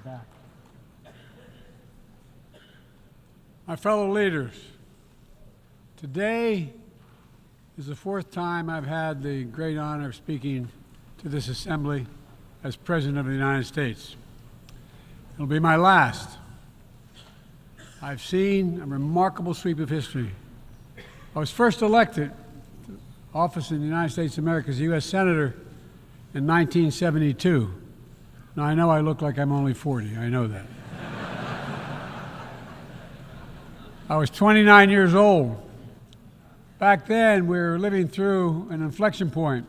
back. My fellow leaders, today is the fourth time I've had the great honor of speaking to this assembly as President of the United States. It'll be my last. I've seen a remarkable sweep of history. I was first elected to office in the United States of America as a U.S. Senator in 1972. Now, I know I look like I'm only 40. I know that. I was 29 years old. Back then, we were living through an inflection point,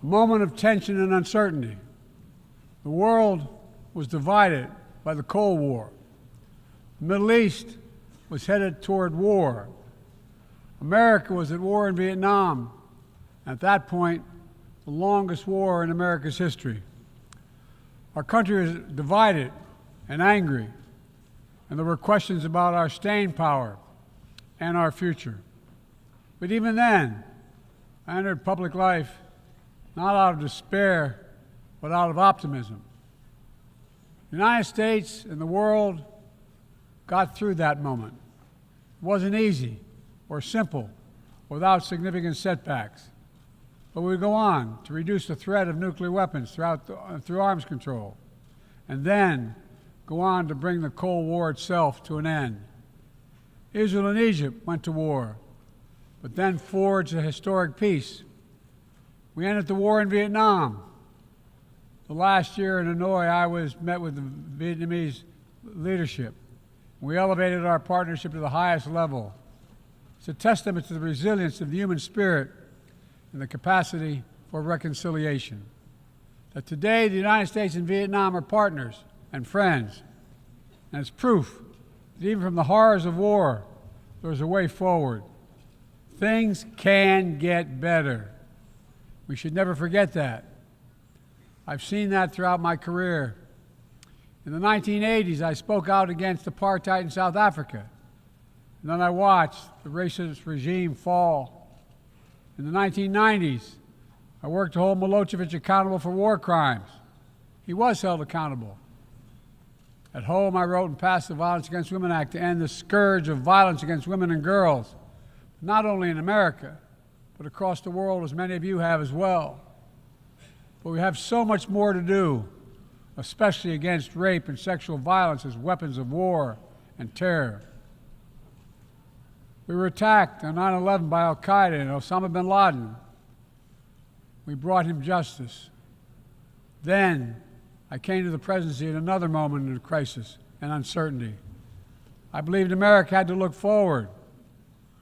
a moment of tension and uncertainty. The world was divided by the Cold War. The Middle East was headed toward war. America was at war in Vietnam. At that point, the longest war in America's history. Our country was divided and angry, and there were questions about our staying power and our future. But even then, I entered public life not out of despair, but out of optimism. The United States and the world got through that moment. It wasn't easy or simple without significant setbacks. But we go on to reduce the threat of nuclear weapons through arms control, and then go on to bring the Cold War itself to an end. Israel and Egypt went to war, but then forged a historic peace. We ended the war in Vietnam. The last year in Hanoi, I met with the Vietnamese leadership. We elevated our partnership to the highest level. It's a testament to the resilience of the human spirit and the capacity for reconciliation. That today the United States and Vietnam are partners and friends. And it's proof that even from the horrors of war, there's a way forward. Things can get better. We should never forget that. I've seen that throughout my career. In the 1980s, I spoke out against apartheid in South Africa. And then I watched the racist regime fall. In the 1990s, I worked to hold Milosevic accountable for war crimes. He was held accountable. At home, I wrote and passed the Violence Against Women Act to end the scourge of violence against women and girls, not only in America, but across the world, as many of you have as well. But we have so much more to do, especially against rape and sexual violence as weapons of war and terror. We were attacked on 9/11 by al-Qaeda and Osama bin Laden. We brought him justice. Then I came to the presidency at another moment of crisis and uncertainty. I believed America had to look forward.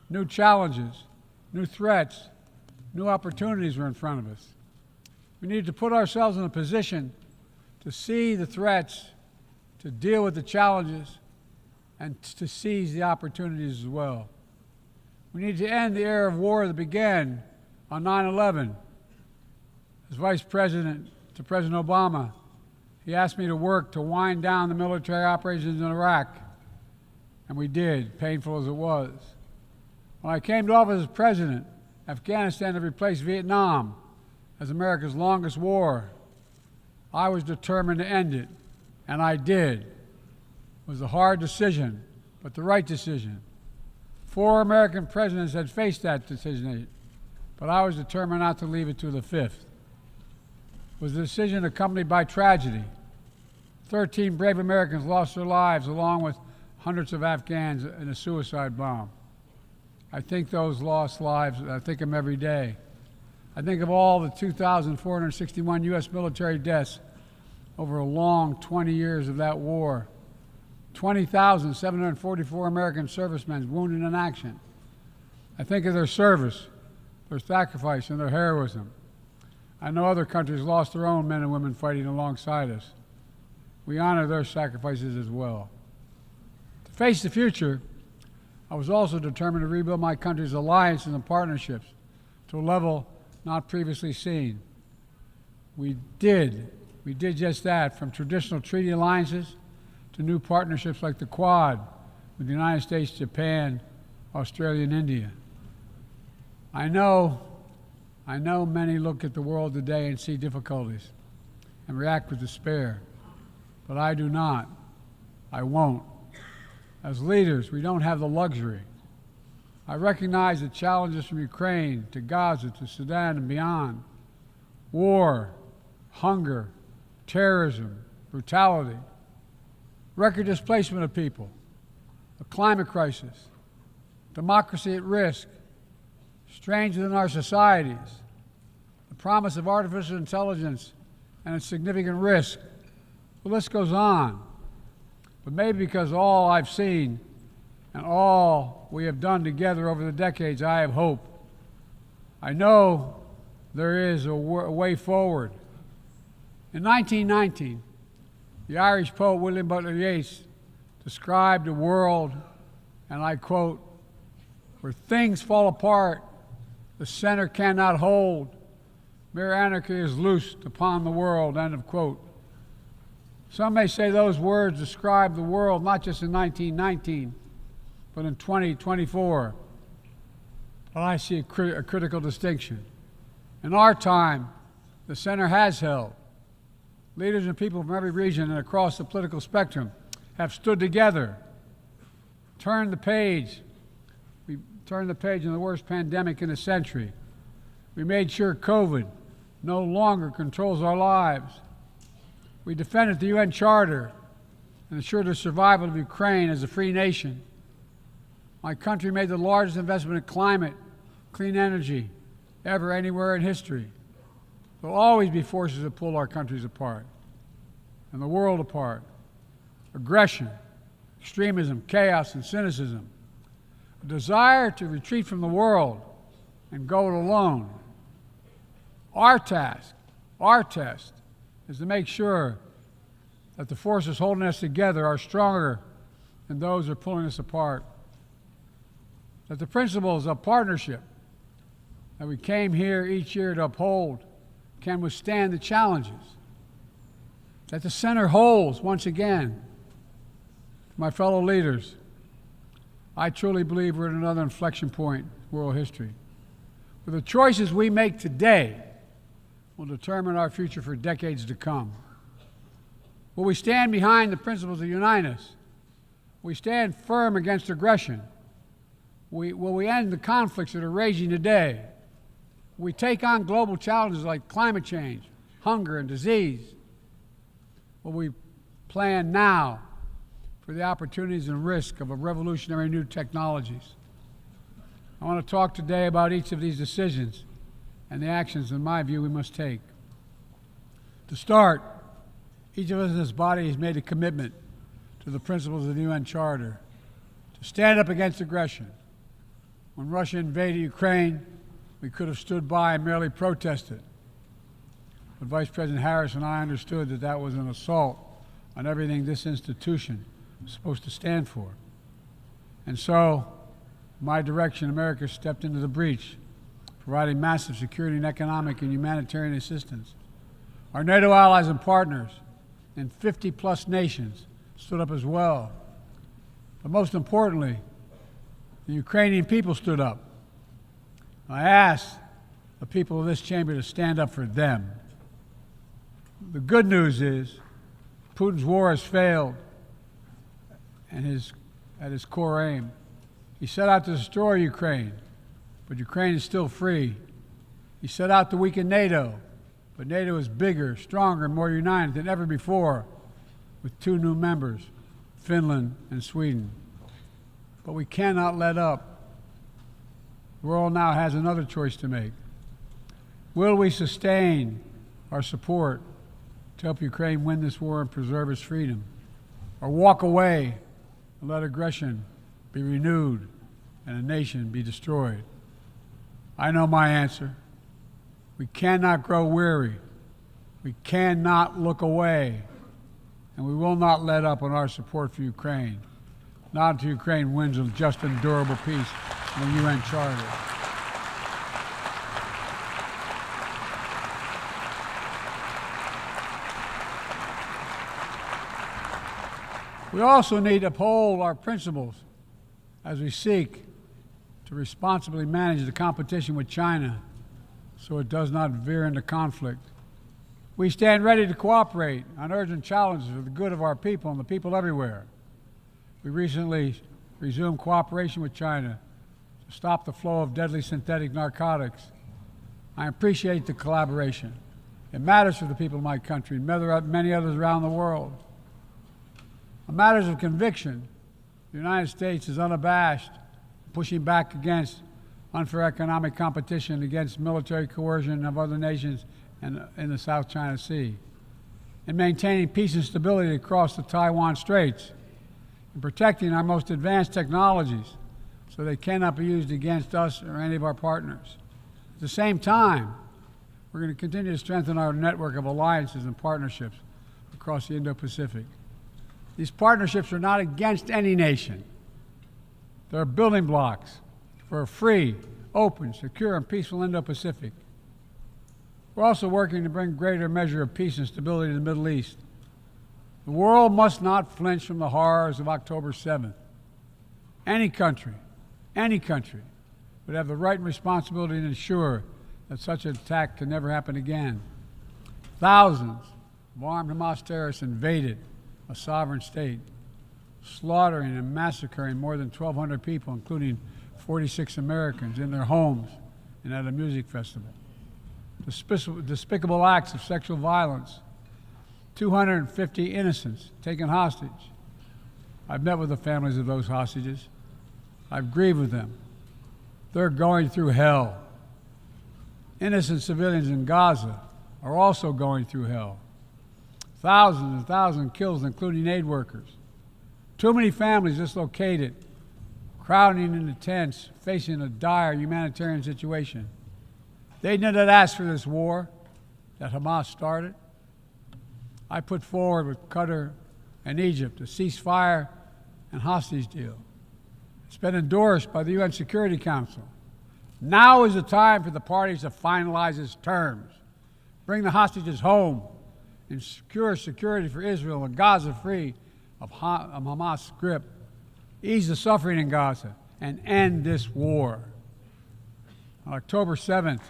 New challenges, new threats, new opportunities were in front of us. We needed to put ourselves in a position to see the threats, to deal with the challenges, and to seize the opportunities as well. We need to end the era of war that began on 9/11. As Vice President to President Obama, he asked me to work to wind down the military operations in Iraq, and we did, painful as it was. When I came to office as president, Afghanistan had replaced Vietnam as America's longest war. I was determined to end it, and I did. It was a hard decision, but the right decision. 4 American presidents had faced that decision, but I was determined not to leave it to the 5th. It was a decision accompanied by tragedy. 13 brave Americans lost their lives, along with hundreds of Afghans in a suicide bomb. I think those lost lives, I think of them every day. I think of all the 2,461 U.S. military deaths over a long 20 years of that war. 20,744 American servicemen wounded in action. I think of their service, their sacrifice, and their heroism. I know other countries lost their own men and women fighting alongside us. We honor their sacrifices as well. To face the future, I was also determined to rebuild my country's alliances and partnerships to a level not previously seen. We did just that, from traditional treaty alliances to new partnerships like the Quad with the United States, Japan, Australia, and India. I know many look at the world today and see difficulties and react with despair. but I do not. I won't. As leaders, we don't have the luxury. I recognize the challenges from Ukraine to Gaza to Sudan and beyond. War, hunger, terrorism, brutality, record displacement of people, a climate crisis, democracy at risk, strains within our societies, the promise of artificial intelligence and its significant risk. The list goes on. But maybe because all I've seen and all we have done together over the decades, I have hope. I know there is a way forward. In 1919, the Irish poet William Butler Yeats described a world, and I quote, "where things fall apart, the center cannot hold, mere anarchy is loosed upon the world," end of quote. Some may say those words describe the world not just in 1919, but in 2024. But I see a critical distinction. In our time, the center has held. Leaders and people from every region and across the political spectrum have stood together, turned the page. We turned the page on the worst pandemic in a century. We made sure COVID no longer controls our lives. We defended the UN Charter and ensured the survival of Ukraine as a free nation. My country made the largest investment in climate, clean energy, ever anywhere in history. There will always be forces that pull our countries apart and the world apart. Aggression, extremism, chaos, and cynicism. A desire to retreat from the world and go it alone. Our task, our test, is to make sure that the forces holding us together are stronger than those who are pulling us apart. That the principles of partnership that we came here each year to uphold can withstand the challenges. That the center holds once again. My fellow leaders, I truly believe we're at another inflection point in world history. But the choices we make today will determine our future for decades to come. Will we stand behind the principles that unite us? Will we stand firm against aggression? Will we end the conflicts that are raging today? Will we take on global challenges like climate change, hunger, and disease? Will we plan now for the opportunities and risk of revolutionary new technologies? I want to talk today about each of these decisions and the actions, in my view, we must take. To start, each of us in this body has made a commitment to the principles of the UN Charter to stand up against aggression. When Russia invaded Ukraine, we could have stood by and merely protested. But Vice President Harris and I understood that that was an assault on everything this institution is supposed to stand for. And so, in my direction, America stepped into the breach, providing massive security and economic and humanitarian assistance. Our NATO allies and partners in 50-plus nations stood up as well. But most importantly, the Ukrainian people stood up. I asked the people of this chamber to stand up for them. The good news is Putin's war has failed and at his core aim. He set out to destroy Ukraine, but Ukraine is still free. He set out to weaken NATO, but NATO is bigger, stronger, and more united than ever before, with 2 new members, Finland and Sweden. But we cannot let up. The world now has another choice to make. Will we sustain our support to help Ukraine win this war and preserve its freedom, or walk away and let aggression be renewed and a nation be destroyed? I know my answer. We cannot grow weary. We cannot look away. And we will not let up on our support for Ukraine, not until Ukraine wins a just and durable peace in the UN Charter. We also need to uphold our principles as we seek to responsibly manage the competition with China so it does not veer into conflict. We stand ready to cooperate on urgent challenges for the good of our people and the people everywhere. We recently resumed cooperation with China to stop the flow of deadly synthetic narcotics. I appreciate the collaboration. It matters for the people of my country and many others around the world. On matters of conviction, the United States is unabashed, pushing back against unfair economic competition, against military coercion of other nations in the South China Sea, and maintaining peace and stability across the Taiwan Straits, and protecting our most advanced technologies so they cannot be used against us or any of our partners. At the same time, we're going to continue to strengthen our network of alliances and partnerships across the Indo-Pacific. These partnerships are not against any nation. They're building blocks for a free, open, secure, and peaceful Indo-Pacific. We're also working to bring greater measure of peace and stability to the Middle East. The world must not flinch from the horrors of October 7th. Any country would have the right and responsibility to ensure that such an attack can never happen again. Thousands of armed Hamas terrorists invaded a sovereign state, slaughtering and massacring more than 1,200 people, including 46 Americans, in their homes and at a music festival. Despicable acts of sexual violence, 250 innocents taken hostage. I've met with the families of those hostages. I've grieved with them. They're going through hell. Innocent civilians in Gaza are also going through hell. Thousands and thousands killed, including aid workers. Too many families dislocated, crowding into tents, facing a dire humanitarian situation. They did not ask for this war that Hamas started. I put forward with Qatar and Egypt a ceasefire and hostage deal. It's been endorsed by the UN Security Council. Now is the time for the parties to finalize its terms, bring the hostages home, and secure security for Israel and Gaza free of Hamas' grip, ease the suffering in Gaza, and end this war. On October 7th,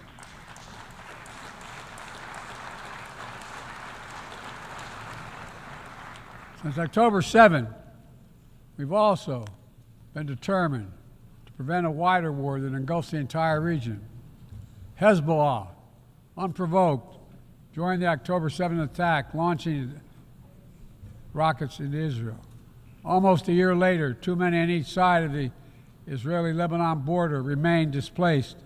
since October 7th, we've also been determined to prevent a wider war that engulfs the entire region. Hezbollah, unprovoked, joined the October 7th attack, launching rockets into Israel. Almost a year later, too many on each side of the Israeli-Lebanon border remain displaced.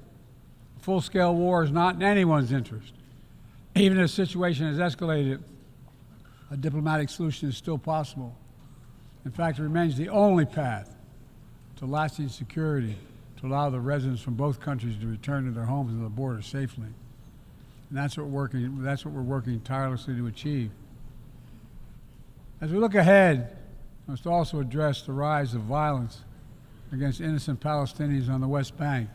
A full-scale war is not in anyone's interest. Even if the situation has escalated, a diplomatic solution is still possible. In fact, it remains the only path to lasting security to allow the residents from both countries to return to their homes and the border safely. And that's what we're working tirelessly to achieve. As we look ahead, we must also address the rise of violence against innocent Palestinians on the West Bank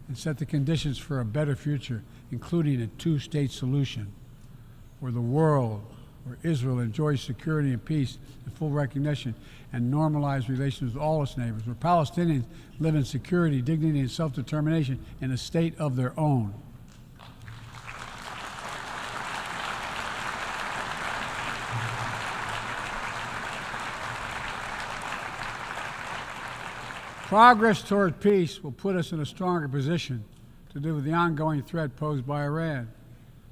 and set the conditions for a better future, including a two-state solution where Israel enjoys security and peace and full recognition and normalized relations with all its neighbors, where Palestinians live in security, dignity, and self-determination in a state of their own. Progress toward peace will put us in a stronger position to deal with the ongoing threat posed by Iran.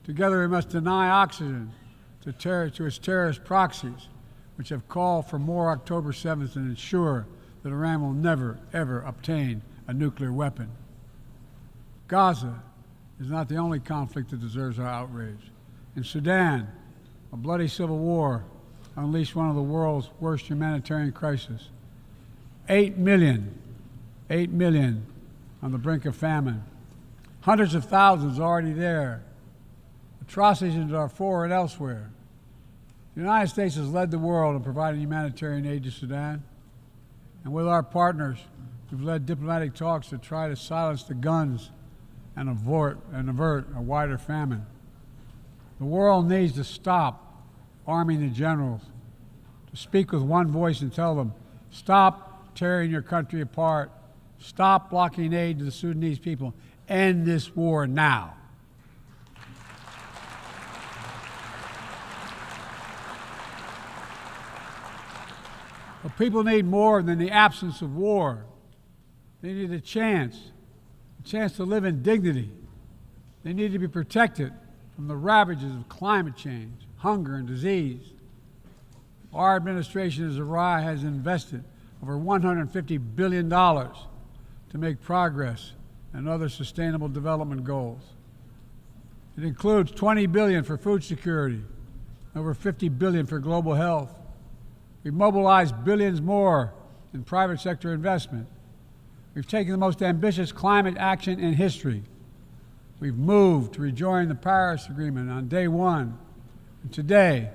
Together we must deny oxygen to its terrorist proxies, which have called for more October 7th and ensure that Iran will never, ever obtain a nuclear weapon. Gaza is not the only conflict that deserves our outrage. In Sudan, a bloody civil war unleashed one of the world's worst humanitarian crises. 8 million on the brink of famine. Hundreds of thousands already there. Atrocities in Darfur and elsewhere. The United States has led the world in providing humanitarian aid to Sudan. And with our partners, we've led diplomatic talks to try to silence the guns and avert a wider famine. The world needs to stop arming the generals, to speak with one voice and tell them, stop tearing your country apart, stop blocking aid to the Sudanese people, end this war now. But people need more than the absence of war. They need a chance to live in dignity. They need to be protected from the ravages of climate change, hunger, and disease. Our administration has invested over $150 billion to make progress and other sustainable development goals. It includes $20 billion for food security, over $50 billion for global health. We've mobilized billions more in private sector investment. We've taken the most ambitious climate action in history. We've moved to rejoin the Paris Agreement on day one. And today,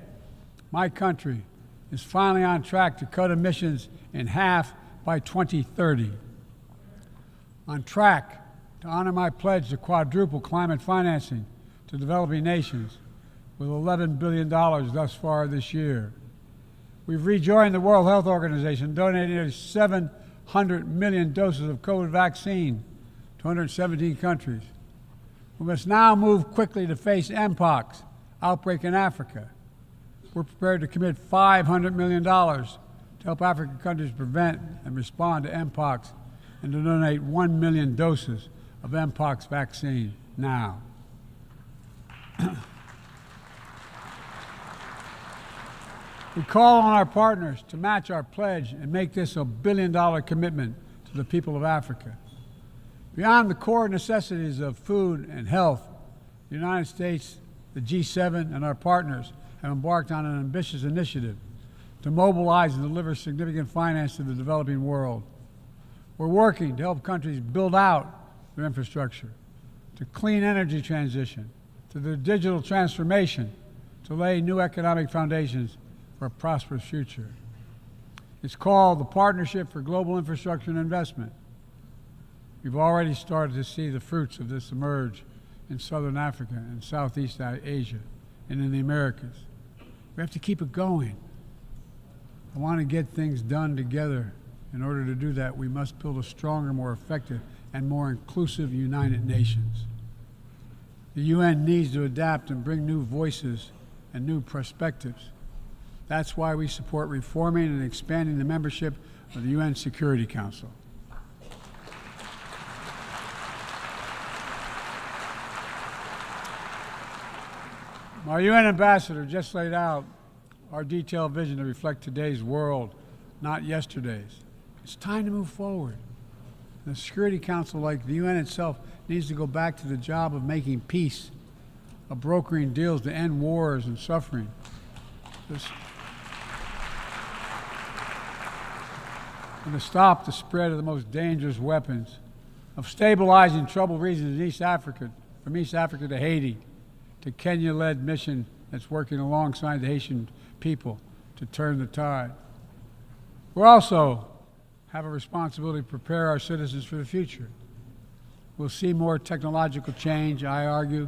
my country is finally on track to cut emissions in half by 2030. On track to honor my pledge to quadruple climate financing to developing nations with $11 billion thus far this year. We've rejoined the World Health Organization, donating nearly 700 million doses of COVID vaccine to 117 countries. We must now move quickly to face Mpox outbreak in Africa. We're prepared to commit $500 million to help African countries prevent and respond to Mpox and to donate 1 million doses of Mpox vaccine now. We call on our partners to match our pledge and make this a billion-dollar commitment to the people of Africa. Beyond the core necessities of food and health, the United States, the G7, and our partners have embarked on an ambitious initiative to mobilize and deliver significant finance to the developing world. We're working to help countries build out their infrastructure, to clean energy transition, to their digital transformation, to lay new economic foundations for a prosperous future. It's called the Partnership for Global Infrastructure and Investment. We've already started to see the fruits of this emerge in Southern Africa and Southeast Asia and in the Americas. We have to keep it going. I want to get things done together. In order to do that, we must build a stronger, more effective, and more inclusive United Nations. The UN needs to adapt and bring new voices and new perspectives. That's why we support reforming and expanding the membership of the UN Security Council. Our UN ambassador just laid out our detailed vision to reflect today's world, not yesterday's. It's time to move forward. The Security Council, like the UN itself, needs to go back to the job of making peace, of brokering deals to end wars and suffering. And to stop the spread of the most dangerous weapons, of stabilizing troubled regions in East Africa, from East Africa to Haiti, to Kenya-led mission that's working alongside the Haitian people to turn the tide. We also have a responsibility to prepare our citizens for the future. We'll see more technological change, I argue,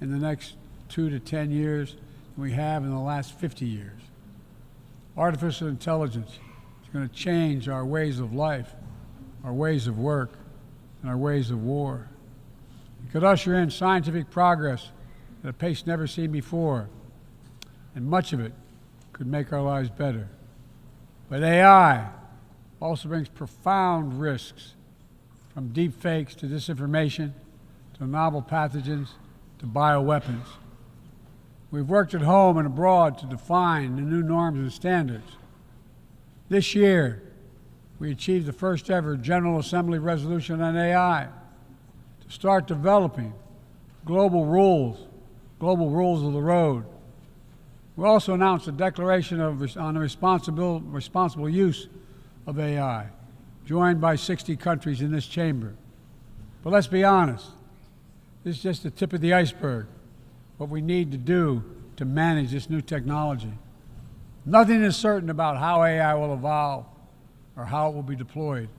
in the next 2 to 10 years than we have in the last 50 years. Artificial intelligence is going to change our ways of life, our ways of work, and our ways of war. It could usher in scientific progress at a pace never seen before, and much of it could make our lives better. But AI also brings profound risks, from deep fakes to disinformation, to novel pathogens, to bioweapons. We've worked at home and abroad to define the new norms and standards. This year, we achieved the first ever General Assembly resolution on AI to start developing global rules of the road. We also announced a declaration on the responsible use of AI, joined by 60 countries in this chamber. But let's be honest, this is just the tip of the iceberg, what we need to do to manage this new technology. Nothing is certain about how AI will evolve or how it will be deployed.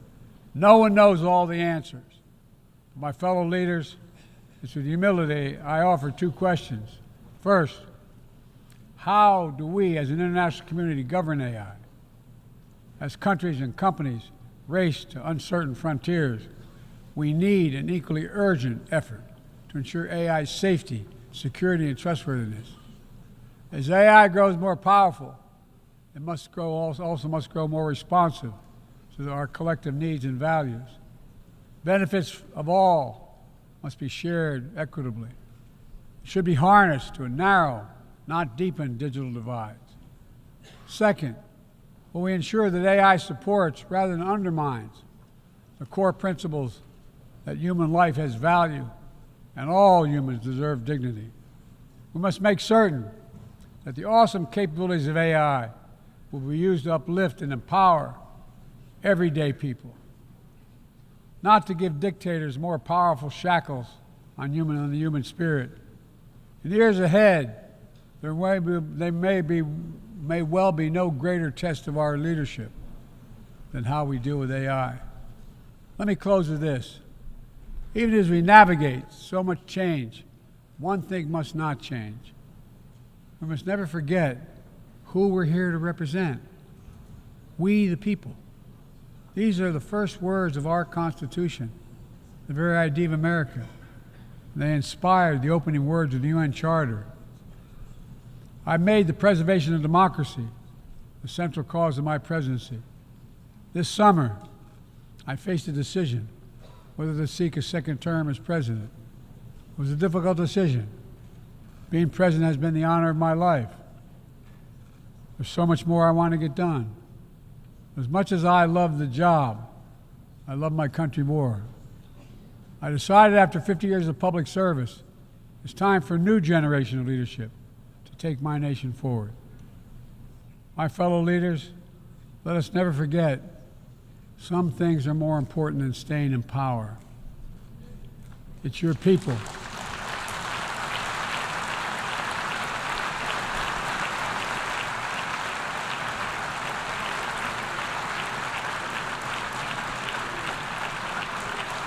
No one knows all the answers. My fellow leaders, it's with humility I offer 2 questions. First, how do we as an international community govern AI? As countries and companies race to uncertain frontiers, we need an equally urgent effort to ensure AI's safety, security, and trustworthiness. As AI grows more powerful, it also must grow more responsive to our collective needs and values. Benefits of all must be shared equitably. It should be harnessed to narrow, not deepen digital divides. Second, will we ensure that AI supports rather than undermines the core principles that human life has value and all humans deserve dignity? We must make certain that the awesome capabilities of AI will be used to uplift and empower everyday people, not to give dictators more powerful shackles on the human spirit. In the years ahead, there may well be no greater test of our leadership than how we deal with AI. Let me close with this. Even as we navigate so much change, one thing must not change. We must never forget who we're here to represent. We, the people. These are the first words of our Constitution, the very idea of America. They inspired the opening words of the UN Charter. I made the preservation of democracy the central cause of my presidency. This summer, I faced a decision whether to seek a second term as president. It was a difficult decision. Being president has been the honor of my life. There's so much more I want to get done. As much as I love the job, I love my country more. I decided after 50 years of public service, it's time for a new generation of leadership to take my nation forward. My fellow leaders, let us never forget, some things are more important than staying in power. It's your people.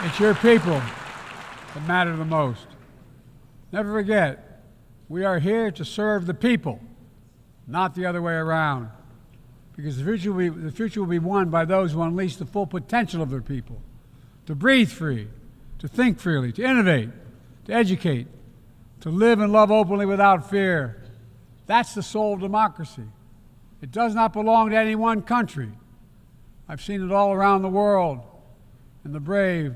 It's your people that matter the most. Never forget, we are here to serve the people, not the other way around. Because the future will be won by those who unleash the full potential of their people, to breathe free, to think freely, to innovate, to educate, to live and love openly without fear. That's the soul of democracy. It does not belong to any one country. I've seen it all around the world, and the brave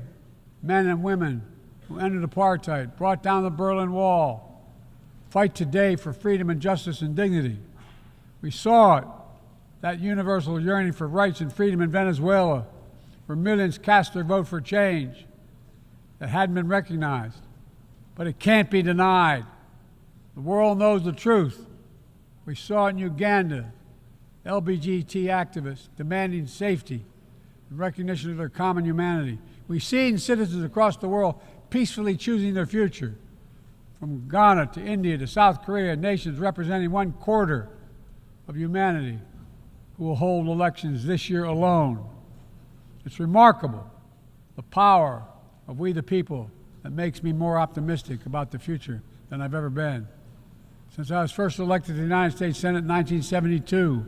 men and women who ended apartheid, brought down the Berlin Wall, fight today for freedom and justice and dignity. We saw it, that universal yearning for rights and freedom in Venezuela, where millions cast their vote for change that hadn't been recognized. But it can't be denied. The world knows the truth. We saw it in Uganda, LGBT activists demanding safety and recognition of their common humanity. We've seen citizens across the world peacefully choosing their future, from Ghana to India to South Korea, nations representing 1/4 of humanity who will hold elections this year alone. It's remarkable, the power of we the people, that makes me more optimistic about the future than I've ever been. Since I was first elected to the United States Senate in 1972,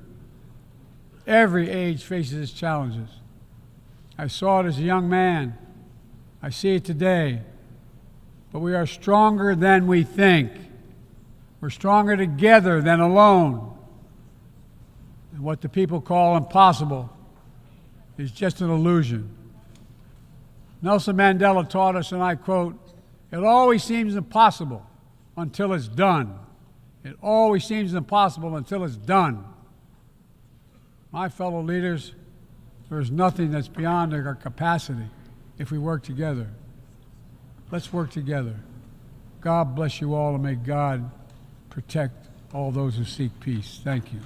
every age faces its challenges. I saw it as a young man. I see it today. But we are stronger than we think. We're stronger together than alone. And what the people call impossible is just an illusion. Nelson Mandela taught us, and I quote, "It always seems impossible until it's done. It always seems impossible until it's done." My fellow leaders, there is nothing that's beyond our capacity if we work together. Let's work together. God bless you all, and may God protect all those who seek peace. Thank you.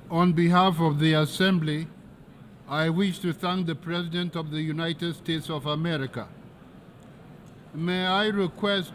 On behalf of the Assembly, I wish to thank the President of the United States of America. May I request